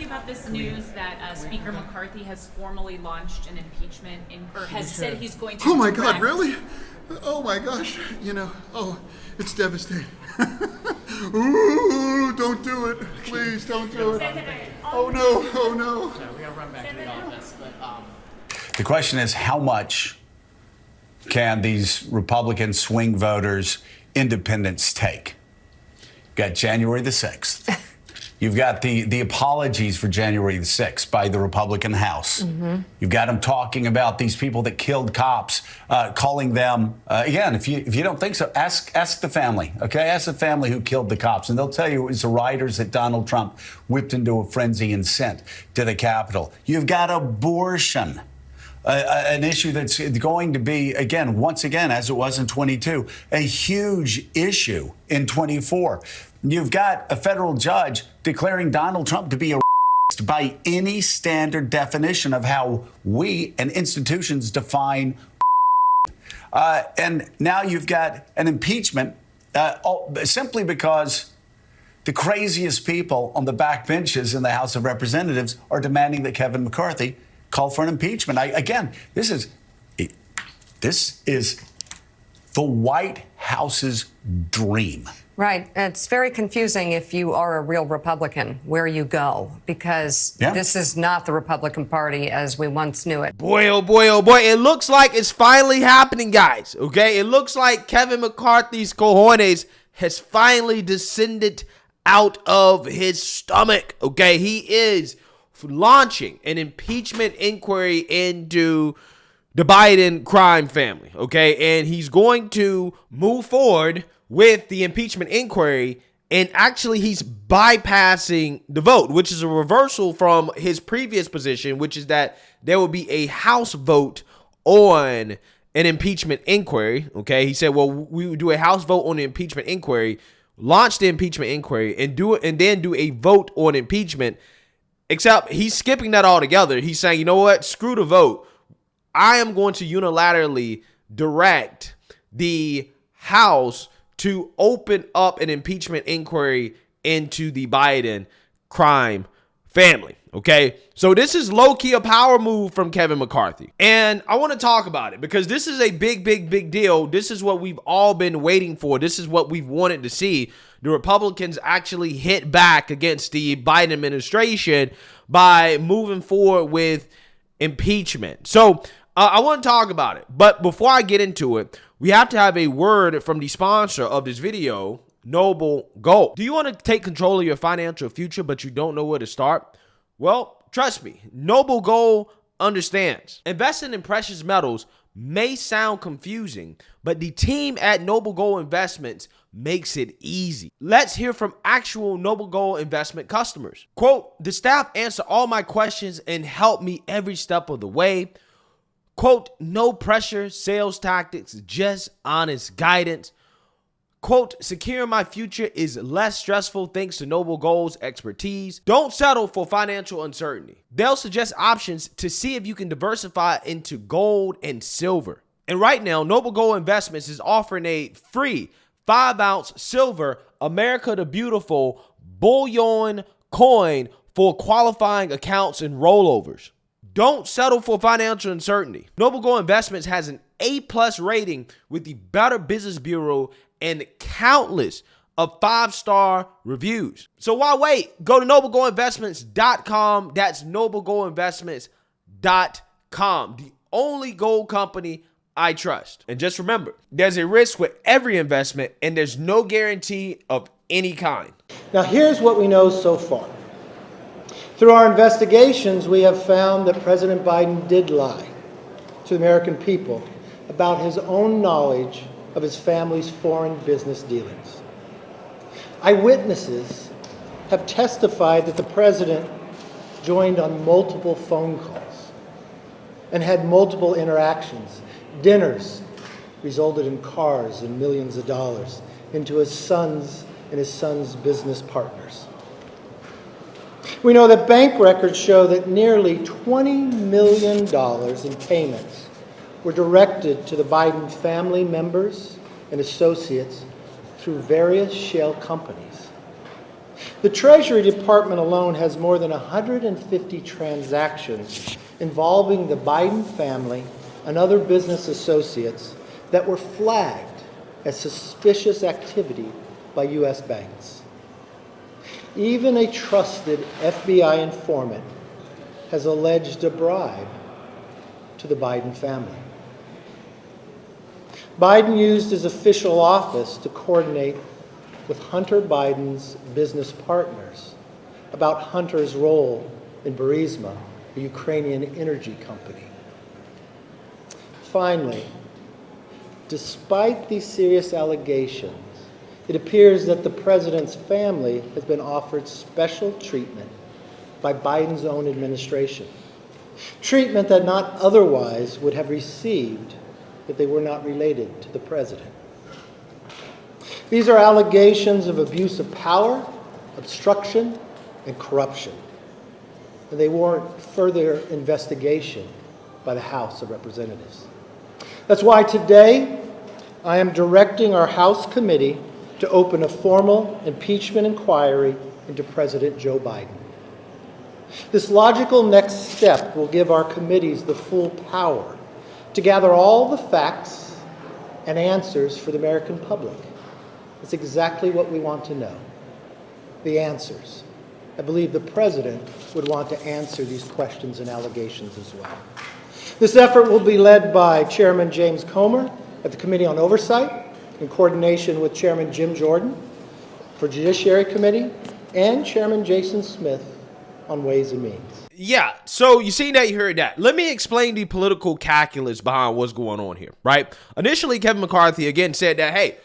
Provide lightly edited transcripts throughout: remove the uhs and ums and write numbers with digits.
you about this news that Speaker McCarthy has formally launched an impeachment, or has said he's going to. Oh my God, really? Oh my gosh, it's devastating. Ooh, don't do it. Please don't do it. Oh no. Sorry, we gotta run back to the office, but The question is, how much can these Republican swing voters, independents take? You've got January the 6th. You've got the apologies for January the 6th by the Republican House. Mm-hmm. You've got them talking about these people that killed cops, calling them, again, if you don't think so, ask the family, okay? Ask the family who killed the cops, and they'll tell you it was the rioters that Donald Trump whipped into a frenzy and sent to the Capitol. You've got abortion. An issue that's going to be, once again, as it was in 22, a huge issue in 24. You've got a federal judge declaring Donald Trump to be a racist by any standard definition of how we and institutions define and now you've got an impeachment simply because the craziest people on the back benches in the House of Representatives are demanding that Kevin McCarthy call for an impeachment. This is the White House's dream. Right. It's very confusing if you are a real Republican where you go, because this is not the Republican Party as we once knew it. Boy, oh boy, oh boy. It looks like it's finally happening, guys. Okay. It looks like Kevin McCarthy's cojones has finally descended out of his stomach. Okay. He is launching an impeachment inquiry into the Biden crime family. Okay. And he's going to move forward with the impeachment inquiry, and actually he's bypassing the vote, which is a reversal from his previous position, which is that there will be a House vote on an impeachment inquiry. Okay, he said, well, we would do a House vote on the impeachment inquiry, launch the impeachment inquiry, and then do a vote on impeachment. Except he's skipping that altogether. He's saying, you know what, screw the vote. I am going to unilaterally direct the House to open up an impeachment inquiry into the Biden crime family. Okay, so this is low-key a power move from Kevin McCarthy. And I want to talk about it because this is a big deal. This is what we've all been waiting for. This is what we've wanted to see. The Republicans actually hit back against the Biden administration by moving forward with impeachment. So I want to talk about it. But before I get into it, we have to have a word from the sponsor of this video, Noble Gold. Do you want to take control of your financial future, but you don't know where to start? Well, trust me, Noble Gold understands. Investing in precious metals may sound confusing, but the team at Noble Gold Investments makes it easy. Let's hear from actual Noble Gold investment customers. Quote, the staff answer all my questions and help me every step of the way. Quote, no pressure, sales tactics, just honest guidance. Quote, securing my future is less stressful thanks to Noble Gold's expertise. Don't settle for financial uncertainty. They'll suggest options to see if you can diversify into gold and silver. And right now, Noble Gold Investments is offering a free 5-ounce silver America the Beautiful bullion coin for qualifying accounts and rollovers. Don't settle for financial uncertainty. Noble Gold Investments has an A+ rating with the Better Business Bureau and countless of 5-star reviews. So why wait? Go to noblegoldinvestments.com. That's noblegoldinvestments.com. The only gold company I trust. And just remember, there's a risk with every investment and there's no guarantee of any kind. Now here's what we know so far. Through our investigations, we have found that President Biden did lie to the American people about his own knowledge of his family's foreign business dealings. Eyewitnesses have testified that the president joined on multiple phone calls and had multiple interactions. Dinners resulted in cars and millions of dollars into his son's and his son's business partners. We know that bank records show that nearly $20 million in payments were directed to the Biden family members and associates through various shell companies. The Treasury Department alone has more than 150 transactions involving the Biden family and other business associates that were flagged as suspicious activity by U.S. banks. Even a trusted FBI informant has alleged a bribe to the Biden family. Biden used his official office to coordinate with Hunter Biden's business partners about Hunter's role in Burisma, a Ukrainian energy company. Finally, despite these serious allegations, it appears that the president's family has been offered special treatment by Biden's own administration, treatment that not otherwise would have received if they were not related to the president. These are allegations of abuse of power, obstruction, and corruption, and they warrant further investigation by the House of Representatives. That's why today I am directing our House committee to open a formal impeachment inquiry into President Joe Biden. This logical next step will give our committees the full power to gather all the facts and answers for the American public. It's exactly what we want to know, the answers. I believe the president would want to answer these questions and allegations as well. This effort will be led by Chairman James Comer at the Committee on Oversight, in coordination with Chairman Jim Jordan for Judiciary Committee and Chairman Jason Smith on Ways and Means. Yeah, so you seen that, you heard that. Let me explain the political calculus behind what's going on here, right? Initially, Kevin McCarthy again said that, hey,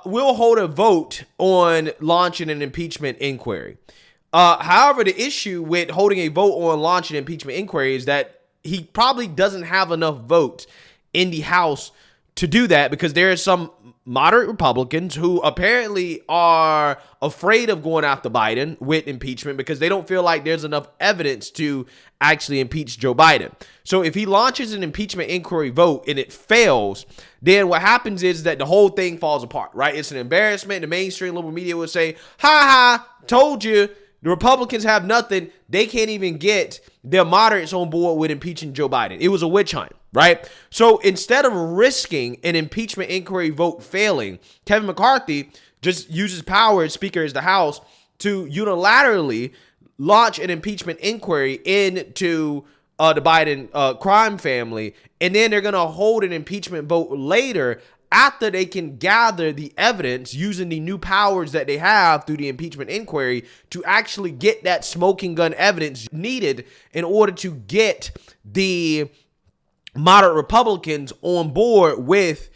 we'll hold a vote on launching an impeachment inquiry. However, the issue with holding a vote on launching an impeachment inquiry is that he probably doesn't have enough votes in the House to do that, because there are some moderate Republicans who apparently are afraid of going after Biden with impeachment because they don't feel like there's enough evidence to actually impeach Joe Biden. So if he launches an impeachment inquiry vote and it fails, then what happens is that the whole thing falls apart, right? It's an embarrassment. The mainstream liberal media will say, ha ha, told you. The Republicans have nothing. They can't even get their moderates on board with impeaching Joe Biden. It was a witch hunt, right? So instead of risking an impeachment inquiry vote failing, Kevin McCarthy just uses power as Speaker of the House to unilaterally launch an impeachment inquiry into the Biden crime family. And then they're going to hold an impeachment vote later after they can gather the evidence using the new powers that they have through the impeachment inquiry to actually get that smoking gun evidence needed in order to get the moderate Republicans on board with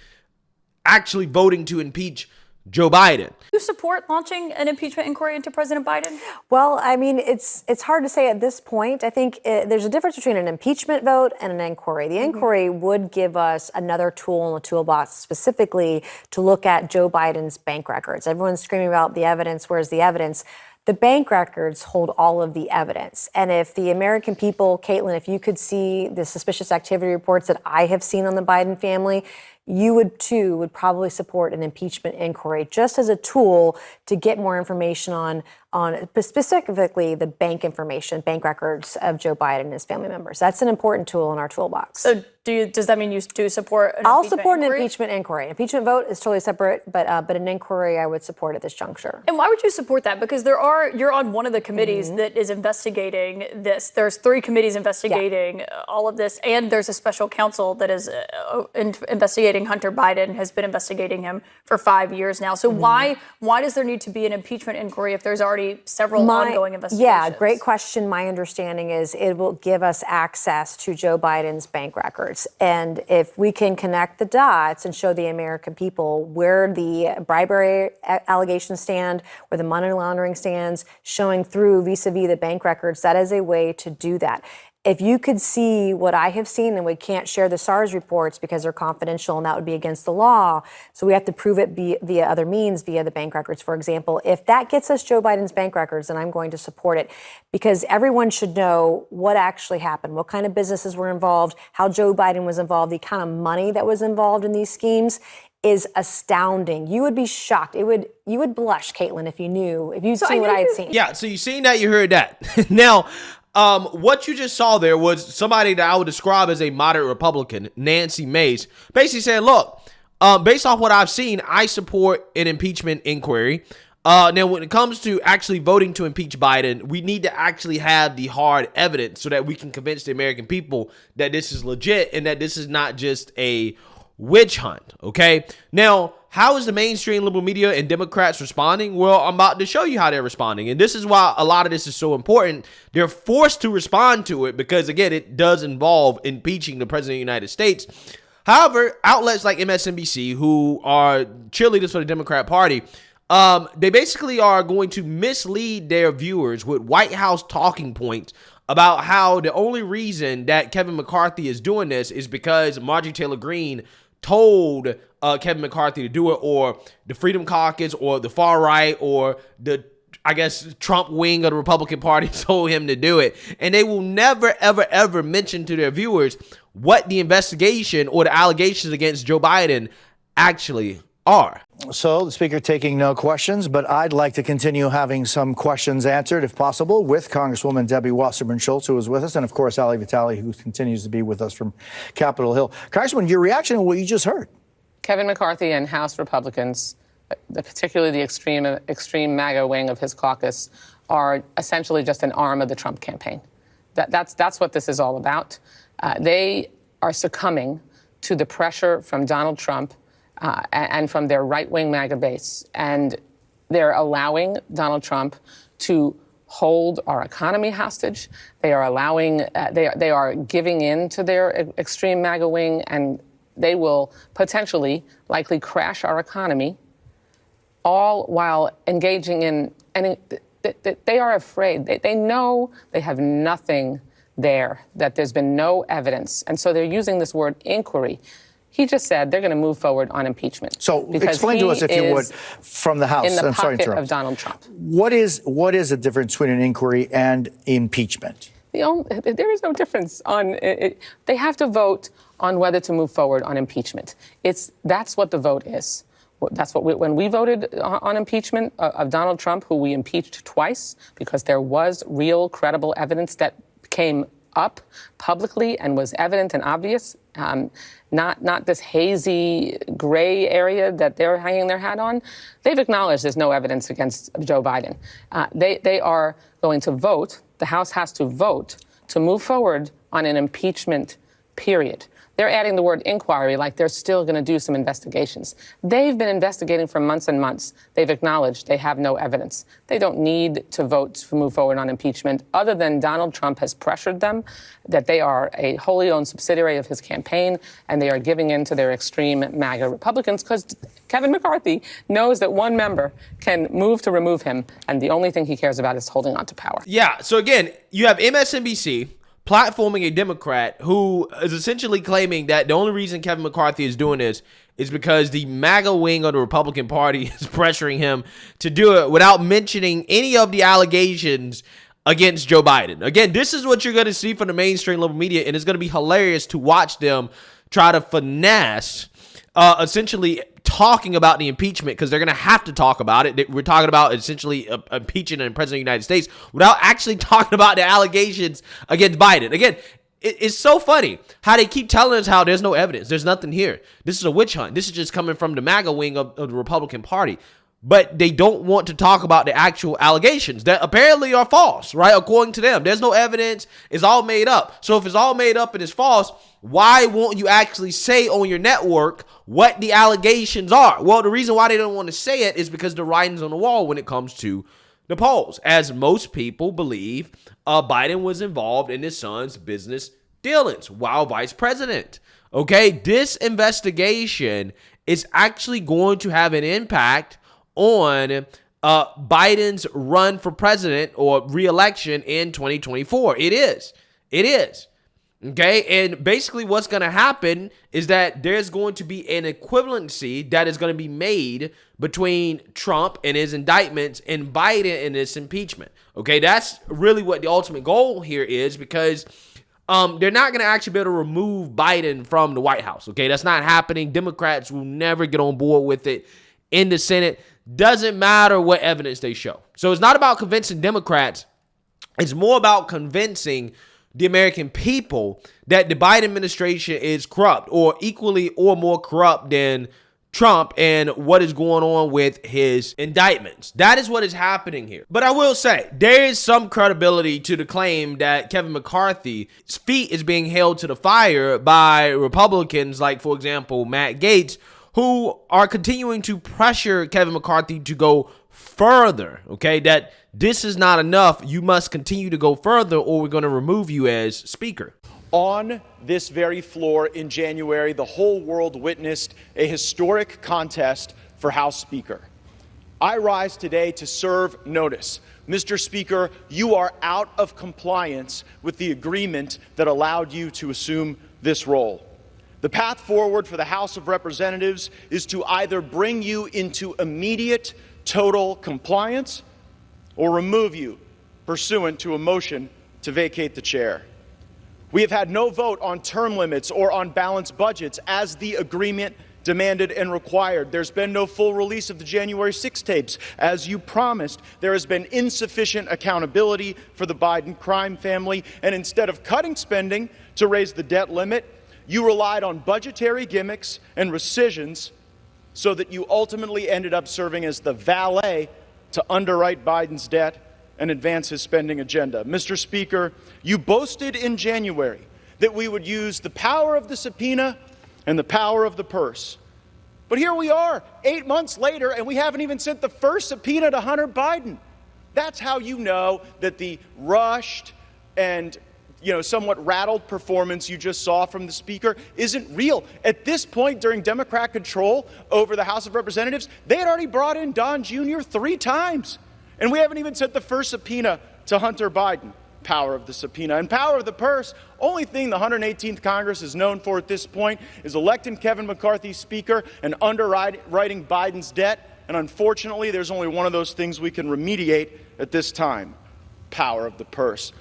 actually voting to impeach Joe Biden. Do you support launching an impeachment inquiry into President Biden? Well, I mean, it's hard to say at this point. I think there's a difference between an impeachment vote and an inquiry. The inquiry would give us another tool in the toolbox specifically to look at Joe Biden's bank records. Everyone's screaming about the evidence. Where's the evidence? The bank records hold all of the evidence. And if the American people, Caitlin, if you could see the suspicious activity reports that I have seen on the Biden family, you would probably support an impeachment inquiry just as a tool to get more information on specifically the bank information, bank records of Joe Biden and his family members. That's an important tool in our toolbox. So does that mean you do support an I'll impeachment support inquiry? an impeachment inquiry. An impeachment vote is totally separate, but an inquiry I would support at this juncture. And why would you support that? Because you're on one of the committees that is investigating this. There's 3 committees investigating all of this, and there's a special counsel that is investigating Hunter Biden, has been investigating him for 5 years now. So why does there need to be an impeachment inquiry if there's already several ongoing investigations? Yeah, great question. My understanding is it will give us access to Joe Biden's bank records. And if we can connect the dots and show the American people where the bribery allegations stand, where the money laundering stands, showing through vis-a-vis the bank records, that is a way to do that. If you could see what I have seen, and we can't share the SARS reports because they're confidential and that would be against the law. So we have to prove it via other means, via the bank records, for example. If that gets us Joe Biden's bank records, then I'm going to support it, because everyone should know what actually happened, what kind of businesses were involved, how Joe Biden was involved, the kind of money that was involved in these schemes. is astounding. You would be shocked. You would blush, Caitlin, if you'd seen what I had seen. Yeah, so you've seen that, you heard that. Now, what you just saw there was somebody that I would describe as a moderate Republican, Nancy Mace, basically saying, look, based off what I've seen, I support an impeachment inquiry. Now, when it comes to actually voting to impeach Biden, we need to actually have the hard evidence so that we can convince the American people that this is legit and that this is not just a witch hunt, okay? Now, how is the mainstream liberal media and Democrats responding? Well, I'm about to show you how they're responding, and this is why a lot of this is so important. They're forced to respond to it because, again, it does involve impeaching the President of the United States. However, outlets like MSNBC, who are cheerleaders for the Democrat Party, they basically are going to mislead their viewers with White House talking points about how the only reason that Kevin McCarthy is doing this is because Marjorie Taylor Greene told Kevin McCarthy to do it, or the Freedom Caucus, or the far right, or the, I guess, Trump wing of the Republican Party told him to do it. And they will never, ever, ever mention to their viewers what the investigation or the allegations against Joe Biden actually are. So the speaker taking no questions, but I'd like to continue having some questions answered, if possible, with Congresswoman Debbie Wasserman Schultz, who is with us, and of course, Ali Vitale, who continues to be with us from Capitol Hill. Congresswoman, your reaction to what you just heard. Kevin McCarthy and House Republicans, particularly the extreme MAGA wing of his caucus, are essentially just an arm of the Trump campaign. That's what this is all about. They are succumbing to the pressure from Donald Trump and from their right-wing MAGA base. And they're allowing Donald Trump to hold our economy hostage. They are allowing, they are giving in to their extreme MAGA wing, and they will potentially likely crash our economy, all while engaging in, and they are afraid. They know they have nothing there, that there's been no evidence. And so they're using this word inquiry. He just said they're going to move forward on impeachment. So explain to us, if you would, from the House. In the pocket of Donald Trump. What is the difference between an inquiry and impeachment? There is no difference on it. They have to vote on whether to move forward on impeachment. That's what the vote is. That's what when we voted on impeachment of Donald Trump, who we impeached twice because there was real, credible evidence that came up publicly and was evident and obvious. Not this hazy gray area that they're hanging their hat on. They've acknowledged there's no evidence against Joe Biden. They are going to vote. The House has to vote to move forward on an impeachment period. They're adding the word inquiry like they're still going to do some investigations. They've been investigating for months and months. They've acknowledged they have no evidence. They don't need to vote to move forward on impeachment, other than Donald Trump has pressured them that they are a wholly owned subsidiary of his campaign, and they are giving in to their extreme MAGA Republicans, because Kevin McCarthy knows that one member can move to remove him, and the only thing he cares about is holding on to power. Yeah, so again, you have MSNBC platforming a Democrat who is essentially claiming that the only reason Kevin McCarthy is doing this is because the MAGA wing of the Republican Party is pressuring him to do it, without mentioning any of the allegations against Joe Biden. Again, this is what you're going to see from the mainstream liberal media, and it's going to be hilarious to watch them try to finesse essentially talking about the impeachment, because they're going to have to talk about it. We're talking about essentially impeaching the President of the United States without actually talking about the allegations against Biden. Again, it's so funny how they keep telling us how there's no evidence. There's nothing here. This is a witch hunt. This is just coming from the MAGA wing of the Republican Party. But they don't want to talk about the actual allegations that apparently are false, right? According to them, there's no evidence. It's all made up. So if it's all made up and it's false, why won't you actually say on your network what the allegations are? Well, the reason why they don't want to say it is because the writing's on the wall when it comes to the polls. As most people believe, Biden was involved in his son's business dealings while vice president. Okay, this investigation is actually going to have an impact on Biden's run for president or re-election in 2024. It is. Okay, and basically what's going to happen is that there's going to be an equivalency that is going to be made between Trump and his indictments and Biden and his impeachment. Okay, that's really what the ultimate goal here is, because they're not going to actually be able to remove Biden from the White House. Okay, that's not happening. Democrats will never get on board with it in the Senate. Doesn't matter what evidence they show. So it's not about convincing Democrats. It's more about convincing the American people that the Biden administration is corrupt, or equally or more corrupt than Trump and what is going on with his indictments. That is what is happening here. But I will say, there is some credibility to the claim that Kevin McCarthy's feet is being held to the fire by Republicans, like, for example, Matt Gaetz, who are continuing to pressure Kevin McCarthy to go further, okay? That this is not enough. You must continue to go further, or we're going to remove you as Speaker. On this very floor in January, the whole world witnessed a historic contest for House Speaker. I rise today to serve notice. Mr. Speaker, you are out of compliance with the agreement that allowed you to assume this role. The path forward for the House of Representatives is to either bring you into immediate total compliance or remove you pursuant to a motion to vacate the chair. We have had no vote on term limits or on balanced budgets as the agreement demanded and required. There's been no full release of the January 6 tapes as you promised. There has been insufficient accountability for the Biden crime family. And instead of cutting spending to raise the debt limit, you relied on budgetary gimmicks and rescissions so that you ultimately ended up serving as the valet to underwrite Biden's debt and advance his spending agenda. Mr. Speaker, you boasted in January that we would use the power of the subpoena and the power of the purse. But here we are, 8 months later, and we haven't even sent the first subpoena to Hunter Biden. That's how you know that the rushed and somewhat rattled performance you just saw from the Speaker isn't real. At this point, during Democrat control over the House of Representatives, they had already brought in Don Jr. 3 times. And we haven't even sent the first subpoena to Hunter Biden. Power of the subpoena and power of the purse. Only thing the 118th Congress is known for at this point is electing Kevin McCarthy Speaker and underwriting Biden's debt. And unfortunately, there's only one of those things we can remediate at this time. Power of the purse.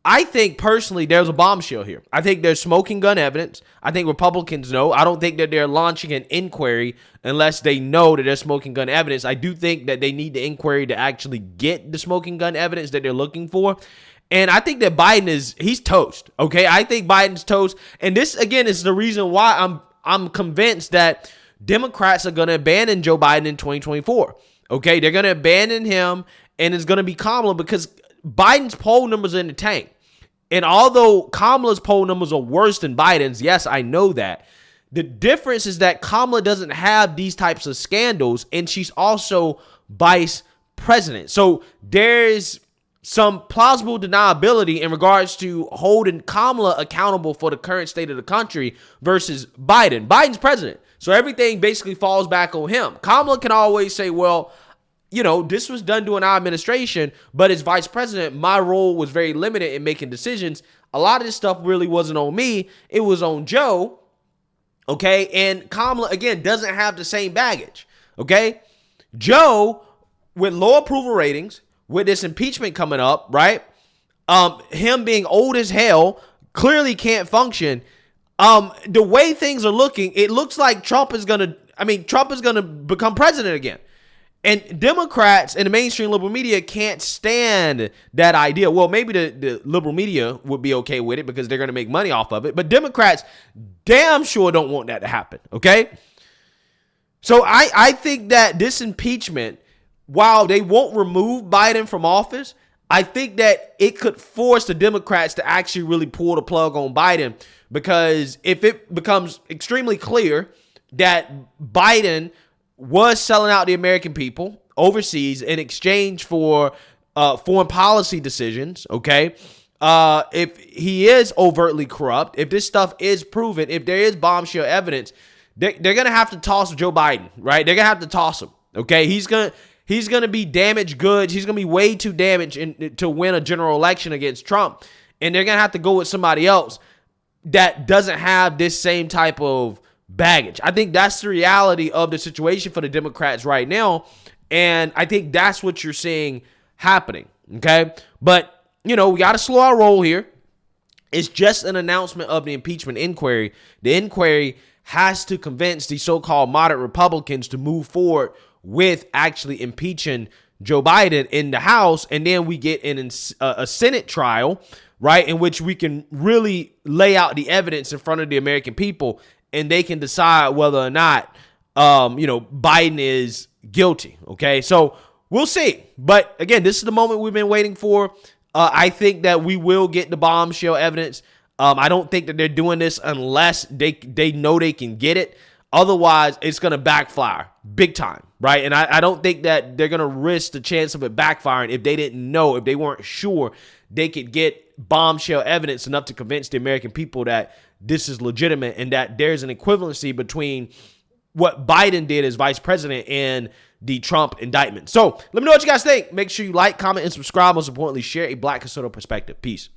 I think personally there's a bombshell here. I think there's smoking gun evidence. I think Republicans know. I don't think that they're launching an inquiry unless they know that there's smoking gun evidence. I do think that they need the inquiry to actually get the smoking gun evidence that they're looking for. And I think that he's toast. Okay, I think Biden's toast. And this again is the reason why I'm convinced that Democrats are going to abandon Joe Biden in 2024. Okay, they're going to abandon him, and it's going to be Kamala because Biden's poll numbers are in the tank. And although Kamala's poll numbers are worse than Biden's, yes, I know that. The difference is that Kamala doesn't have these types of scandals, and she's also vice president. So there's some plausible deniability in regards to holding Kamala accountable for the current state of the country versus Biden. Biden's president, so everything basically falls back on him. Kamala can always say, well, this was done during our administration, but as vice president, my role was very limited in making decisions. A lot of this stuff really wasn't on me. It was on Joe. Okay. And Kamala, again, doesn't have the same baggage. Okay. Joe, with low approval ratings, with this impeachment coming up, right? Him being old as hell, clearly can't function. The way things are looking, it looks like Trump is going to become president again. And Democrats and the mainstream liberal media can't stand that idea. Well, maybe the liberal media would be okay with it because they're going to make money off of it. But Democrats damn sure don't want that to happen, okay? So I think that this impeachment, while they won't remove Biden from office, I think that it could force the Democrats to actually really pull the plug on Biden, because if it becomes extremely clear that Biden was selling out the American people overseas in exchange for foreign policy decisions, okay? If he is overtly corrupt, if this stuff is proven, if there is bombshell evidence, they're going to have to toss Joe Biden, right? They're going to have to toss him, okay? He's going to be damaged goods. He's going to be way too damaged to win a general election against Trump. And they're going to have to go with somebody else that doesn't have this same type of baggage. I think that's the reality of the situation for the Democrats right now. And I think that's what you're seeing happening. Okay. But, we got to slow our roll here. It's just an announcement of the impeachment inquiry. The inquiry has to convince the so-called moderate Republicans to move forward with actually impeaching Joe Biden in the House, and then we get a Senate trial, right, in which we can really lay out the evidence in front of the American people, and they can decide whether or not, Biden is guilty. Okay, so we'll see. But again, this is the moment we've been waiting for. I think that we will get the bombshell evidence. I don't think that they're doing this unless they know they can get it. Otherwise, it's going to backfire big time, right? And I don't think that they're going to risk the chance of it backfiring if they didn't know, if they weren't sure they could get bombshell evidence enough to convince the American people that this is legitimate and that there's an equivalency between what Biden did as vice president and the Trump indictment. So let me know what you guys think. Make sure you like, comment, and subscribe. Most importantly, share a Black conservative perspective. Peace.